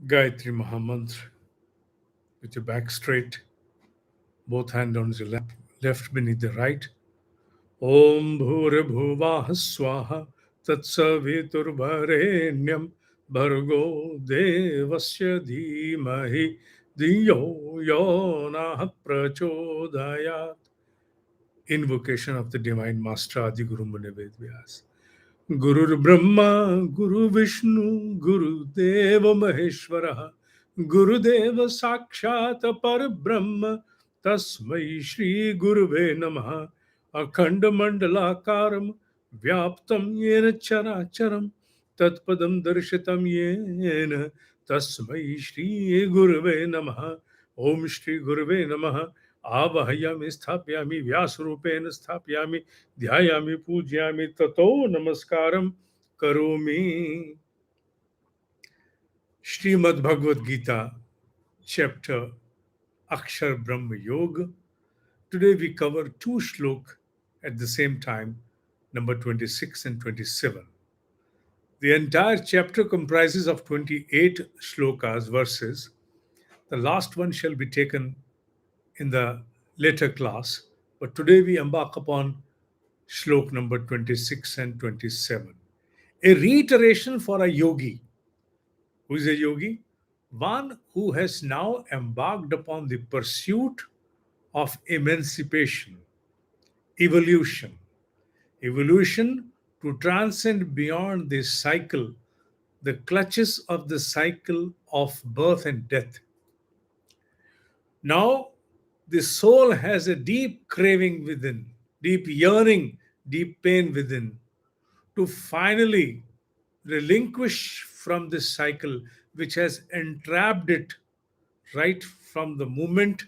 Gayatri Mahamantra with your back straight, both hands on the left beneath the right. Om Bhurabhuvah Swaha Tatsaviturvarenyam Bhargo Devasya Dhimahi Dhiyo Yonah Prachodayat. Invocation of the Divine Master Adi Guru Muni Vedvyas. Guru Brahma, Guru Vishnu, Guru Deva Maheshwara, Guru Deva Sakshat Par Brahma, Tasmai Shri Guruve Namaha, Akhanda Mandalakaram, Vyaptam Yena Characharam, Tatpadam Darshitam Yena, Tasmai Shri Guruve Namaha, Om Shri Guruve Namaha, Avahayami Sthapyami Vyasrupena Sthapyami ध्यायामि पूजयामि ततो नमस्कारम करोमि. Srimad Bhagavad Gita, chapter Akshar Brahma Yoga. Today we cover two shlok at the same time, number 26 and 27. The entire chapter comprises of 28 shlokas, verses. The last one shall be taken in the later class, but today we embark upon shlok number 26 and 27. A reiteration for a yogi. Who is a yogi? One who has now embarked upon the pursuit of emancipation, evolution. Evolution to transcend beyond this cycle, the clutches of the cycle of birth and death. Now, the soul has a deep craving within, deep yearning, deep pain within, to finally relinquish from this cycle which has entrapped it right from the moment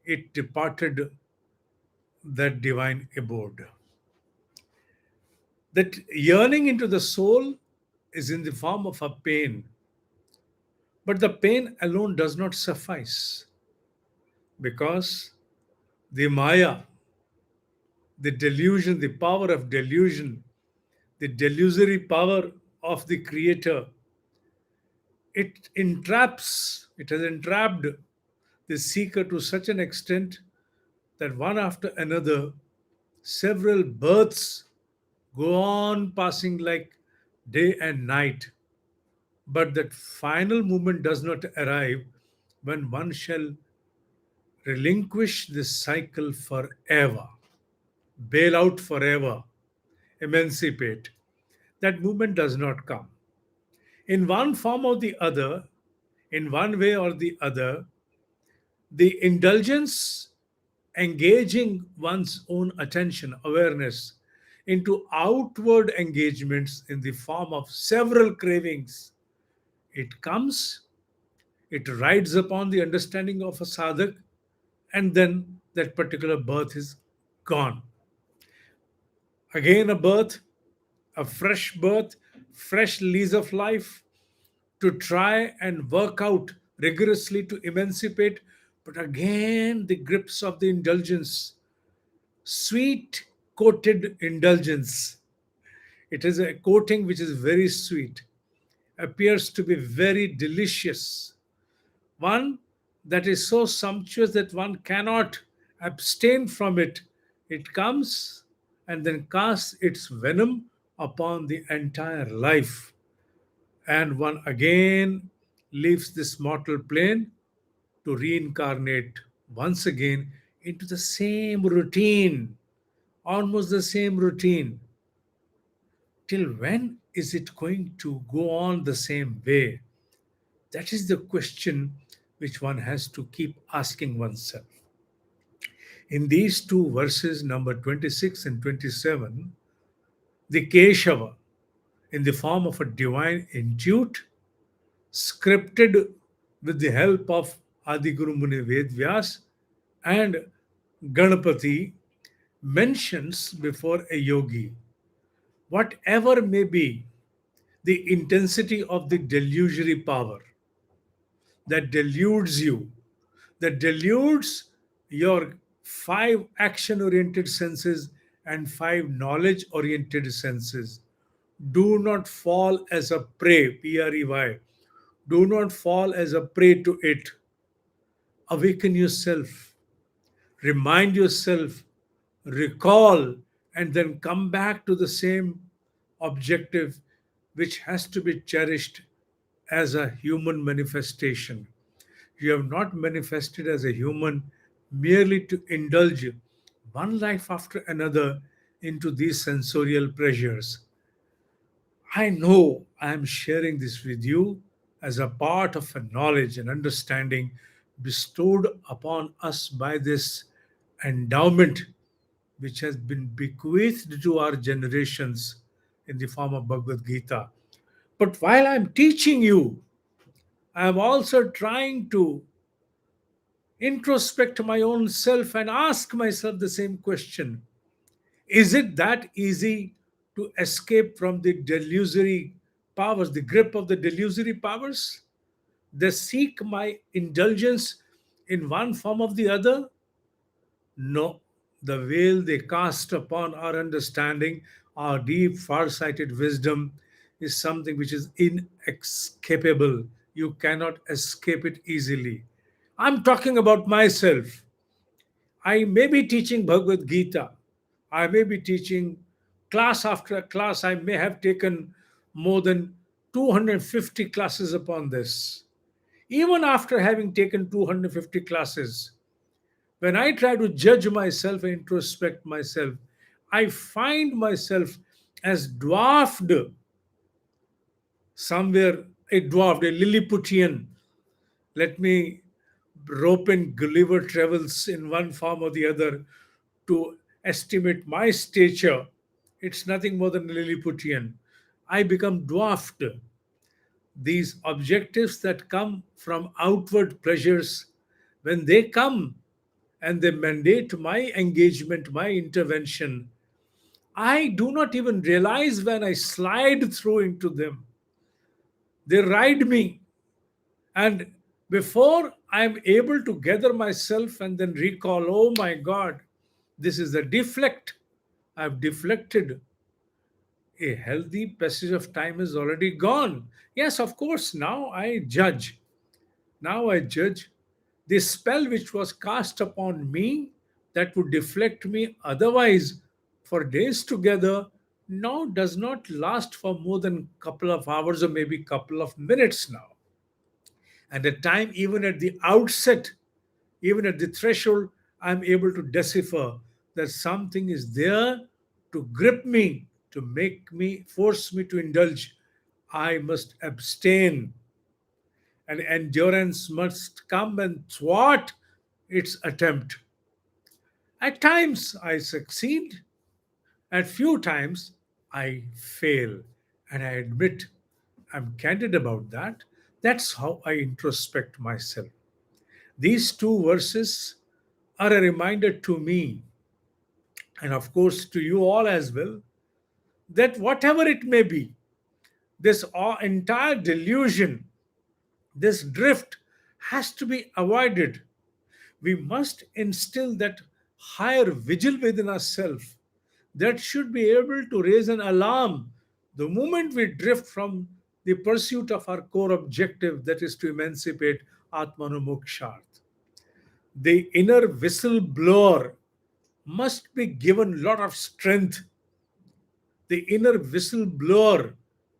it departed that divine abode. That yearning into the soul is in the form of a pain, but the pain alone does not suffice because the Maya, the delusion, the power of delusion, the delusory power of the Creator, it has entrapped the seeker to such an extent that one after another, several births go on passing like day and night. But that final moment does not arrive when one shall relinquish this cycle forever, bail out forever, emancipate. That moment does not come. In one form or the other, in one way or the other, the indulgence engaging one's own attention, awareness into outward engagements in the form of several cravings. It comes, it rides upon the understanding of a sadhak, and then that particular birth is gone. Again, a birth, a fresh birth, fresh lease of life to try and work out rigorously to emancipate, but again, the grips of the indulgence, sweet coated indulgence. It is a coating which is very sweet, appears to be very delicious. One that is so sumptuous that one cannot abstain from it. It comes and then casts its venom upon the entire life. And one again leaves this mortal plane to reincarnate once again into the same routine, almost the same routine. Till when is it going to go on the same way? That is the question which one has to keep asking oneself. In these two verses, number 26 and 27, the Keshava, in the form of a divine intuit, scripted with the help of Adi Guru Muni Vedvyas and Ganapati, mentions before a yogi, whatever may be the intensity of the delusory power that deludes you, that deludes your five action oriented senses and five knowledge oriented senses. Do not fall as a prey, Prey. Do not fall as a prey to it. Awaken yourself, remind yourself, recall, and then come back to the same objective which has to be cherished as a human manifestation. You have not manifested as a human merely to indulge one life after another into these sensorial pleasures. I know I am sharing this with you as a part of a knowledge and understanding bestowed upon us by this endowment which has been bequeathed to our generations in the form of Bhagavad Gita. But while I'm teaching you, I'm also trying to introspect my own self and ask myself the same question. Is it that easy to escape from the delusory powers, the grip of the delusory powers? They seek my indulgence in one form or the other? No. The veil they cast upon our understanding, our deep, far sighted wisdom, is something which is inescapable. You cannot escape it easily. I'm talking about myself. I may be teaching Bhagavad Gita. I may be teaching class after class. I may have taken more than 250 classes upon this. Even after having taken 250 classes, when I try to judge myself and introspect myself, I find myself as dwarfed somewhere, a dwarfed, a Lilliputian. Let me rope in Gulliver Travels in one form or the other to estimate my stature. It's nothing more than Lilliputian. I become dwarfed. These objectives that come from outward pleasures, when they come and they mandate my engagement, my intervention, I do not even realize when I slide through into them. They ride me. And before I'm able to gather myself and then recall, oh my God, this is a deflect. I've deflected. A healthy passage of time is already gone. Yes, of course, now I judge. Now I judge the spell which was cast upon me that would deflect me otherwise for days together now does not last for more than couple of hours or maybe couple of minutes now. And at time, even at the outset, even at the threshold, I'm able to decipher that something is there to grip me, to make me, force me to indulge. I must abstain, and endurance must come and thwart its attempt. At times I succeed, at few times I fail, and I admit I'm candid about that. That's how I introspect myself. These two verses are a reminder to me, and of course to you all as well, that whatever it may be, this entire delusion, this drift has to be avoided. We must instill that higher vigil within ourselves that should be able to raise an alarm the moment we drift from the pursuit of our core objective, that is to emancipate Atmanu. The inner whistleblower must be given lot of strength. The inner whistleblower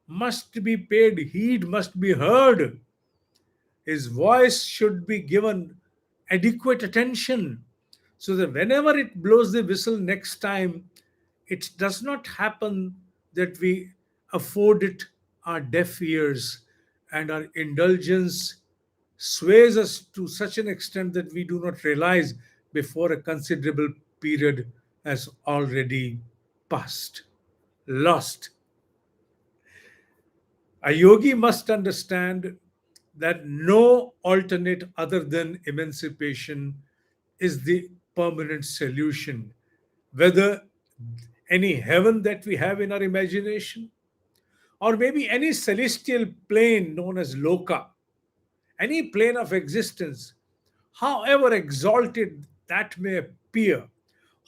must be paid heed, must be heard. His voice should be given adequate attention so that whenever it blows the whistle next time, it does not happen that we afford it our deaf ears and our indulgence sways us to such an extent that we do not realize before a considerable period has already passed, lost. A yogi must understand that no alternate other than emancipation is the permanent solution. Whether any heaven that we have in our imagination, or maybe any celestial plane known as Loka, any plane of existence, however exalted that may appear,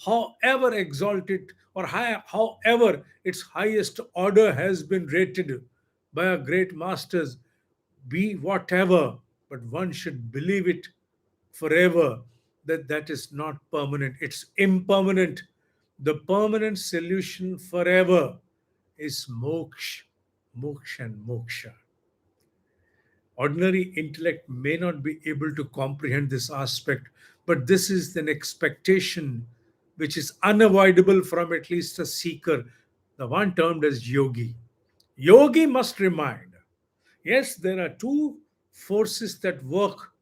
however exalted or however its highest order has been rated by our great masters, be whatever, but one should believe it forever that that is not permanent. It's impermanent. The permanent solution forever is moksha, moksha and moksha. Ordinary intellect may not be able to comprehend this aspect, but this is an expectation which is unavoidable from at least a seeker, the one termed as yogi. Yogi must remind, yes, there are two forces that work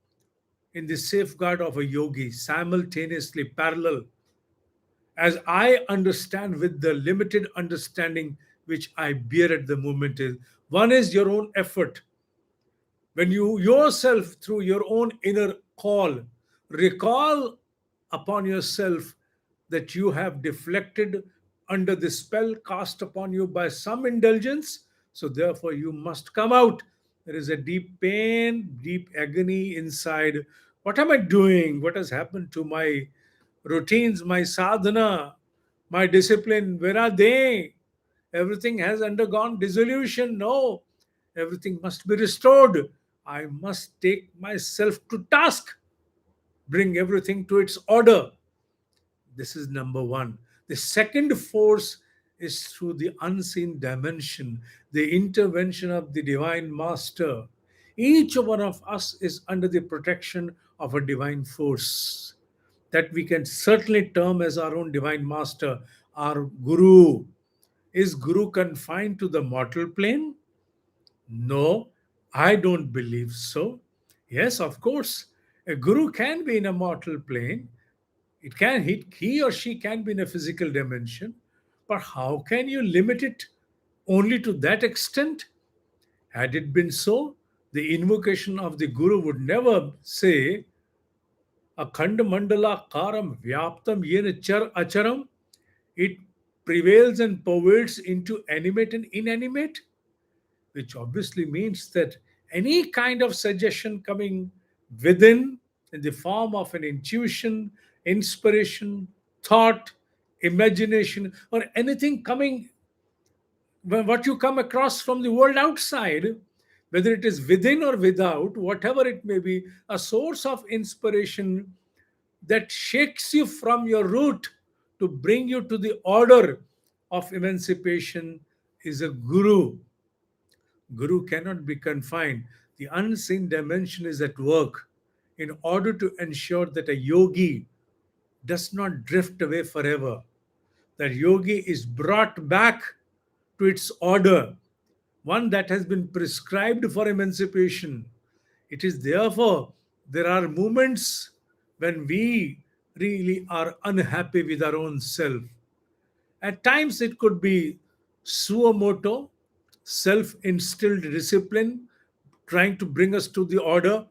in the safeguard of a yogi simultaneously parallel, as I understand with the limited understanding which I bear at the moment. Is one is your own effort. When you yourself, through your own inner call, recall upon yourself that you have deflected under the spell cast upon you by some indulgence, so therefore you must come out. There is a deep pain, deep agony inside. What am I doing? What has happened to my routines, my sadhana, my discipline? Where are they? Everything has undergone dissolution. No, everything must be restored. I must take myself to task, bring everything to its order. This is number one. The second force is through the unseen dimension, the intervention of the divine master. Each one of us is under the protection of a divine force that we can certainly term as our own divine master, our guru. Is guru confined to the mortal plane? No, I don't believe so. Yes, of course, a guru can be in a mortal plane. It can he or she can be in a physical dimension, but how can you limit it only to that extent? Had it been so, the invocation of the guru would never say Akhand Mandala Karam Vyaptam Yen Char Acharam. It prevails and pervades into animate and inanimate, which obviously means that any kind of suggestion coming within in the form of an intuition, inspiration, thought, imagination, or anything coming, what you come across from the world outside, whether it is within or without, whatever it may be, a source of inspiration that shakes you from your root to bring you to the order of emancipation is a guru. Guru cannot be confined. The unseen dimension is at work in order to ensure that a yogi does not drift away forever. That yogi is brought back to its order, one that has been prescribed for emancipation. It is therefore there are moments when we really are unhappy with our own self. At times, it could be suo moto, self instilled discipline, trying to bring us to the order.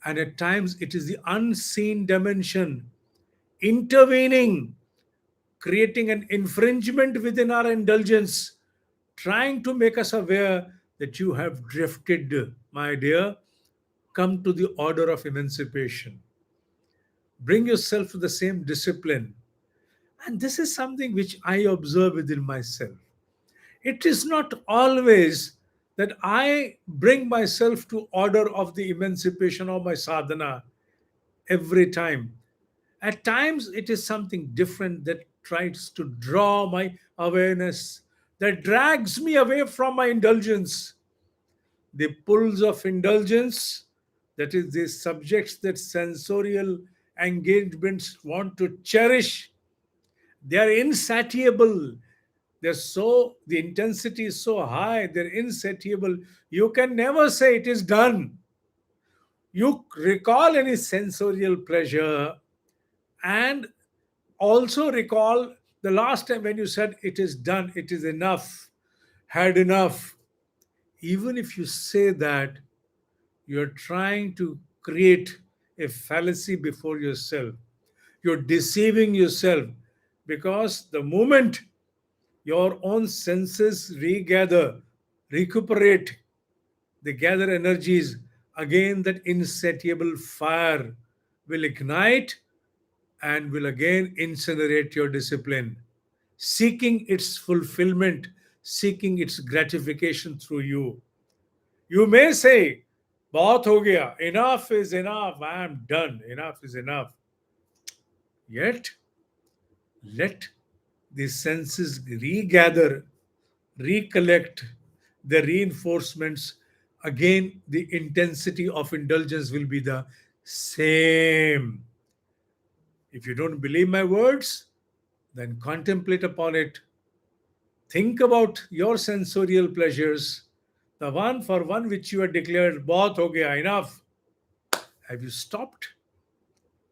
And at times, it is the unseen dimension intervening, creating an infringement within our indulgence, trying to make us aware that you have drifted, my dear. Come to the order of emancipation. Bring yourself to the same discipline. And this is something which I observe within myself. It is not always that I bring myself to order of the emancipation of my sadhana every time. At times, it is something different that tries to draw my awareness, that drags me away from my indulgence. The pulls of indulgence, that is, the subjects that sensorial engagements want to cherish, they are insatiable. They're so, the intensity is so high, they're insatiable. You can never say it is done. You recall any sensorial pleasure and also recall the last time when you said it is done, it is enough, had enough. Even if you say that, you're trying to create a fallacy before yourself. You're deceiving yourself because the moment your own senses regather, recuperate, they gather energies, again that insatiable fire will ignite and will again incinerate your discipline, seeking its fulfillment, seeking its gratification through you. You may say, बहुत हो गया, enough is enough, I am done, enough is enough. Yet, let the senses regather, recollect the reinforcements. Again, the intensity of indulgence will be the same. If you don't believe my words, then contemplate upon it. Think about your sensorial pleasures, the one for one which you had declared, bahut ho gaya, enough. Have you stopped?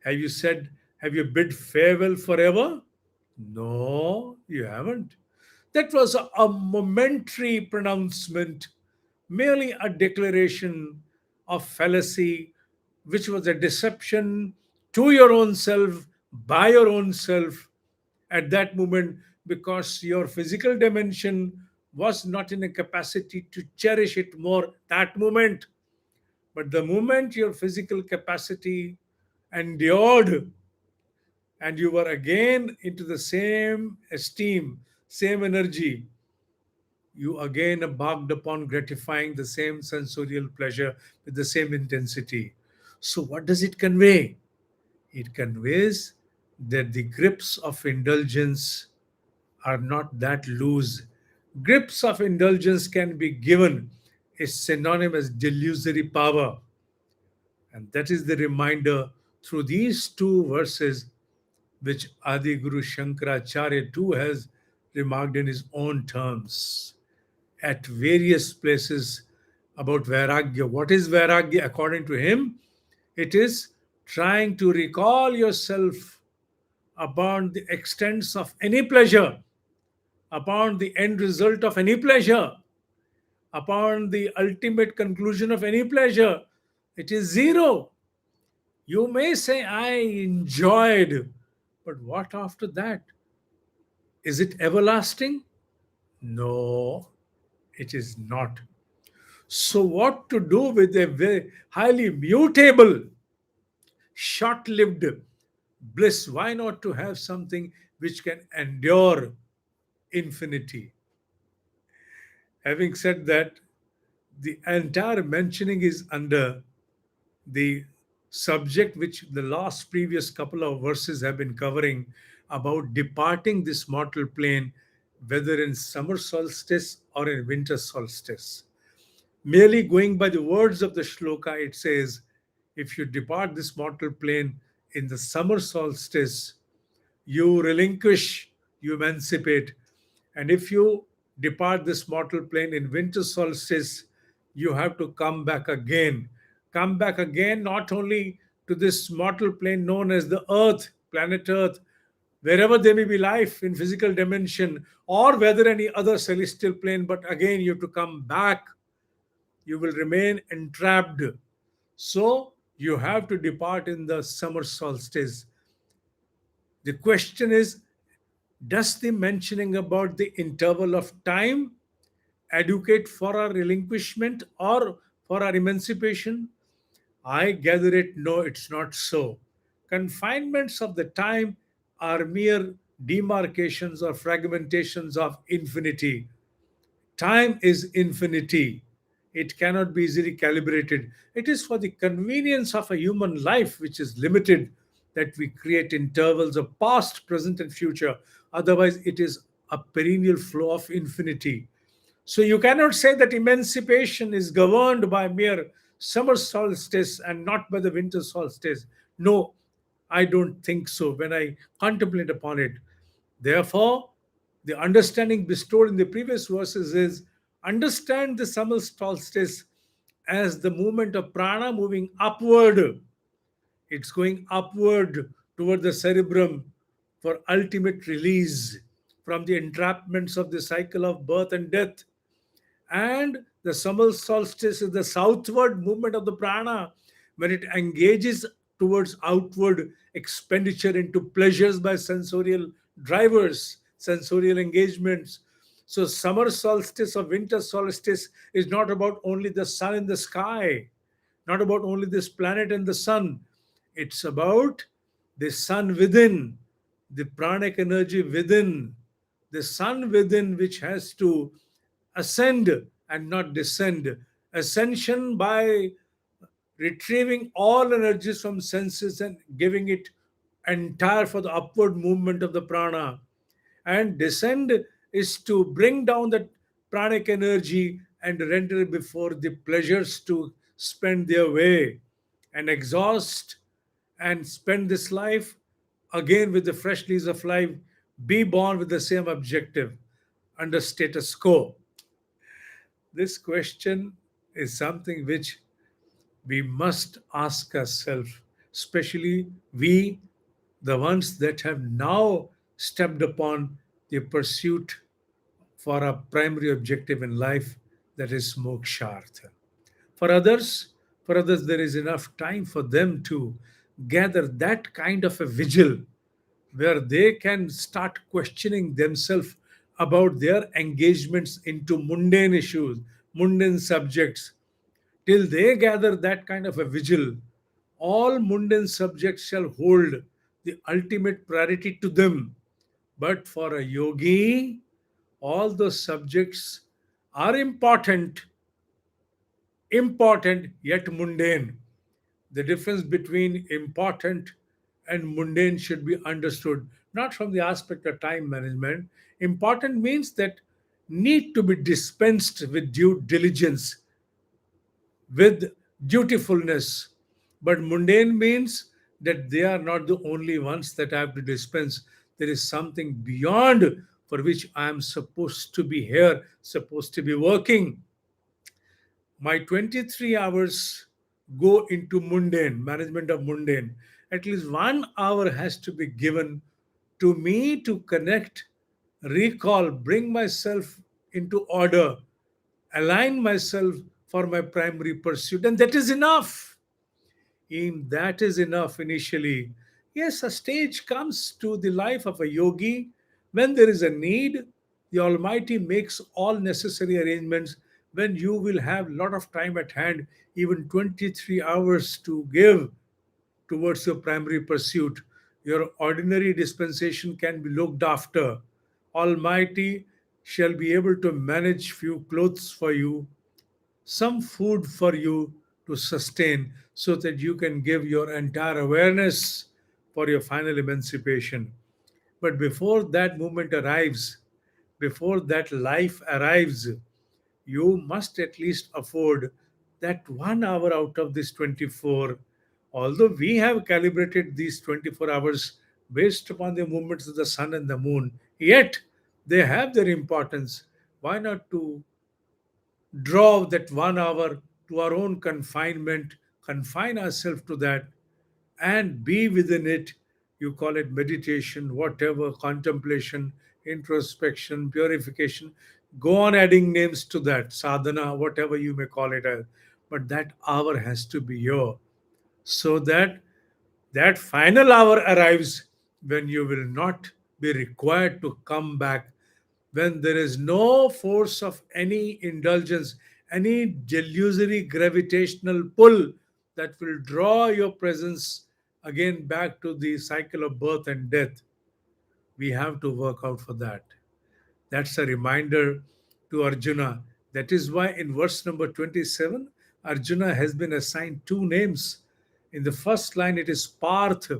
Have you said, have you bid farewell forever? No, you haven't. That was a momentary pronouncement, merely a declaration of fallacy, which was a deception to your own self, by your own self at that moment, because your physical dimension was not in a capacity to cherish it more that moment. But the moment your physical capacity endured and you were again into the same esteem, same energy, you again embarked upon gratifying the same sensorial pleasure with the same intensity. So, what does it convey? It conveys that the grips of indulgence are not that loose. Grips of indulgence can be given is synonymous delusory power. And that is the reminder through these two verses, which Adi Guru Shankaracharya too has remarked in his own terms at various places about Vairagya. What is Vairagya according to him? It is trying to recall yourself upon the extents of any pleasure, upon the end result of any pleasure, upon the ultimate conclusion of any pleasure. It is zero. You may say, I enjoyed, but what after that? Is it everlasting? No, it is not. So, what to do with a very highly mutable, short lived bliss? Why not to have something which can endure infinity? Having said that, the entire mentioning is under the subject which the last previous couple of verses have been covering about departing this mortal plane, whether in summer solstice or in winter solstice. Merely going by the words of the shloka, it says, if you depart this mortal plane in the summer solstice, you relinquish, you emancipate. And if you depart this mortal plane in winter solstice, you have to come back again. Come back again, not only to this mortal plane known as the Earth, planet Earth, wherever there may be life in physical dimension, or whether any other celestial plane, but again you have to come back. You will remain entrapped. So you have to depart in the summer solstice. The question is, does the mentioning about the interval of time educate for our relinquishment or for our emancipation? I gather it, no, it's not so. Confinements of the time are mere demarcations or fragmentations of infinity. Time is infinity. It cannot be easily calibrated. It is for the convenience of a human life, which is limited, that we create intervals of past, present, and future. Otherwise, it is a perennial flow of infinity. So you cannot say that emancipation is governed by mere summer solstice and not by the winter solstice. No, I don't think so when I contemplate upon it. Therefore, the understanding bestowed in the previous verses is understand the summer solstice as the movement of prana moving upward. It's going upward toward the cerebrum for ultimate release from the entrapments of the cycle of birth and death. And the summer solstice is the southward movement of the prana when it engages towards outward expenditure into pleasures by sensorial drivers, sensorial engagements. So, summer solstice or winter solstice is not about only the sun in the sky, not about only this planet and the sun. It's about the sun within, the pranic energy within, the sun within, which has to ascend and not descend. Ascension by retrieving all energies from senses and giving it entire for the upward movement of the prana. And descend is to bring down that pranic energy and render it before the pleasures to spend their way and exhaust and spend this life again with the fresh lease of life, be born with the same objective under status quo. This question is something which we must ask ourselves, especially we, the ones that have now stepped upon the pursuit for a primary objective in life, that is mokshartha. For others, there is enough time for them to gather that kind of a vigil where they can start questioning themselves about their engagements into mundane issues, mundane subjects. Till they gather that kind of a vigil, all mundane subjects shall hold the ultimate priority to them. But for a yogi, all those subjects are important yet mundane. The difference between important and mundane should be understood not from the aspect of time management. Important means that need to be dispensed with due diligence, with dutifulness. But mundane means that they are not the only ones that I have to dispense. There is something beyond for which I am supposed to be here, supposed to be working. My 23 hours go into mundane, management of mundane. At least 1 hour has to be given to me to connect, recall, bring myself into order, align myself for my primary pursuit. And that is enough. That is enough initially. Yes, a stage comes to the life of a yogi when there is a need. The Almighty makes all necessary arrangements when you will have a lot of time at hand, even 23 hours to give towards your primary pursuit. Your ordinary dispensation can be looked after. Almighty shall be able to manage few clothes for you, some food for you to sustain so that you can give your entire awareness for your final emancipation. But before that moment arrives, before that life arrives, you must at least afford that 1 hour out of this 24. Although we have calibrated these 24 hours based upon the movements of the sun and the moon, yet they have their importance. Why not to draw that 1 hour to our own confinement, confine ourselves to that, and be within it? You call it meditation, whatever, contemplation, introspection, purification. Go on adding names to that, sadhana, whatever you may call it as. But that hour has to be your, so that that final hour arrives when you will not be required to come back, when there is no force of any indulgence, any delusory gravitational pull that will draw your presence again back to the cycle of birth and death. We have to work out for that. That's a reminder to Arjuna. That is why in verse number 27, Arjuna has been assigned two names. In the first line, it is Parth,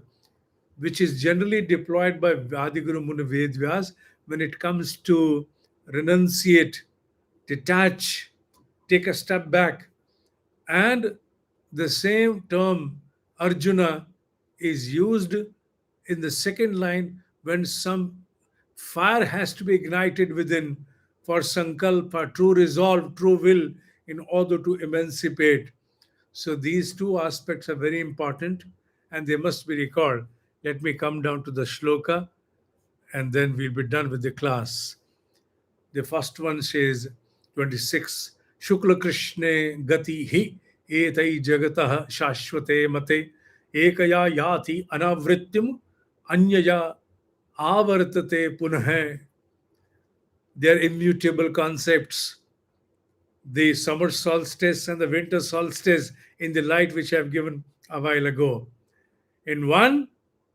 which is generally deployed by Adiguru Muni Vedvyas when it comes to renunciate, detach, take a step back. And the same term, Arjuna, is used in the second line when some fire has to be ignited within for sankalpa, true resolve, true will, in order to emancipate. So these two aspects are very important and they must be recalled. Let me come down to the shloka and then we'll be done with the class. The first one says 26 Shukla Krishne Gati Hi Etai Jagatah Shashwate Mate Ekaya Yati Anavrityam Anyaya Avartate Punah. They are immutable concepts. The summer solstice and the winter solstice in the light which I have given a while ago. In one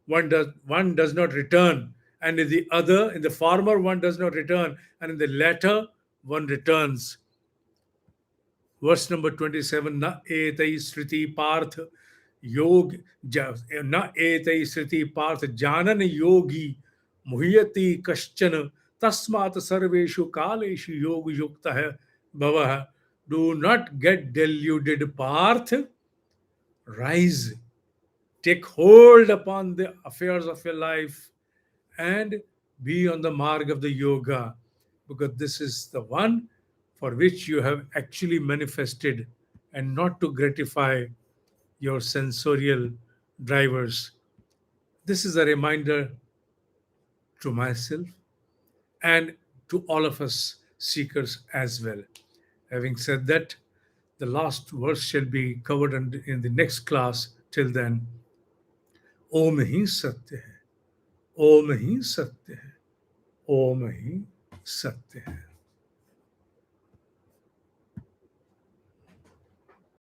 does not return, and in the other, in the former, one does not return, and in the latter, one returns. Verse number 27, na etai sriti parth योग न एतै श्रुति पार्थ जानन योगी मुह्यति कश्चन तस्मात् सर्वेषु कालेषु योग युक्तः भवः. Do not get deluded, Parth. Rise, take hold upon the affairs of your life, and be on the marg of the yoga, because this is the one for which you have actually manifested, and not to gratify your sensorial drivers. This is a reminder to myself and to all of us seekers as well. Having said that, the last verse shall be covered in the next class. Till then, Om Hi Satya hai, Om Hi Satya hai, Om Hi Satya hai.